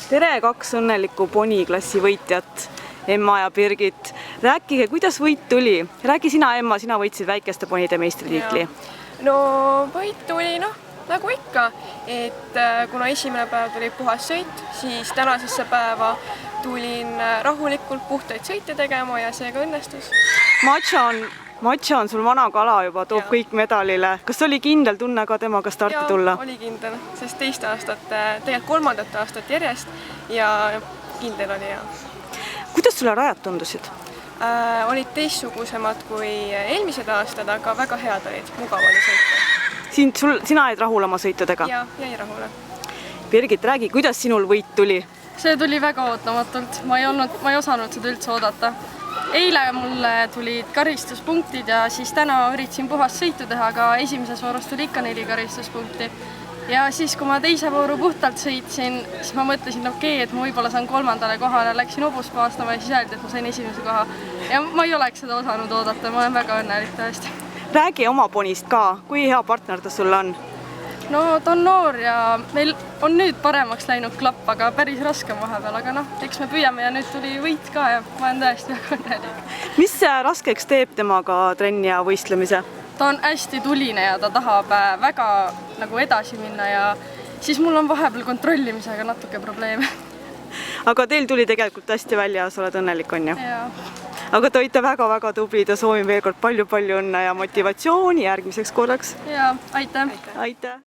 Tere, kaks õnnelikku poniklassi võitjat, Emma ja Birgit. Rääkige, kuidas võit tuli? Räägi sina, Emma, sina võitsid väikeste ponide meistritiitli. No võit tuli nagu ikka, et kuna esimene päev tuli puhas sõit, siis tänasesse päeva tulin rahulikult puhtaid sõite tegema ja seega õnnestus. Matša on sul vana kala juba, toob kõik medalile. Kas oli kindel tunne ka temaga starti tulla? Oli kindel, sest teist aastat, tegelikult kolmandat aastat järjest ja kindel oli. Kuidas sulle rajad tundusid? Olid teistsugusemad kui eelmised aastad, aga väga head olid, mugav oli sõita. Sina jäid rahul oma sõitudega? Jaa, jäi rahule. Birgit, räägi, kuidas sinul võit tuli? See tuli väga ootamatult, ma ei osanud seda üldse oodata. Eile mulle tulid karistuspunktid ja siis täna üritasin puhast sõitu teha, aga esimeses voorus tuli ikka 4 karistuspunkti. Ja siis, kui ma teise vooru puhtalt sõitsin, siis ma mõtlesin, et ma võib-olla saan 3. kohale, läksin hobust paastama ja siis öeldi, et ma sain esimese koha. Ja ma ei oleks seda osanud oodata, ma olen väga õnnelik tõesti. Räägi oma ponist ka, kui hea partner ta sulle on? No ta on noor ja meil on nüüd paremaks läinud klapp, aga päris raske vahepeal, aga eks me püüame ja nüüd tuli võit ka ja ma olen tõesti väga õnnelik. Mis raskeks teeb temaga trenni ja võistlemise? Ta on hästi tuline ja ta tahab väga edasi minna ja siis mul on vahepeal kontrollimisega natuke probleeme. Aga teil tuli tegelikult hästi välja, sa oled õnnelik, on ju? Jaa. Aga te olite väga-väga tublid ja soovin veel kord palju-palju õnne ja motivatsiooni järgmiseks korraks. Jaa, aitäh! Aitäh!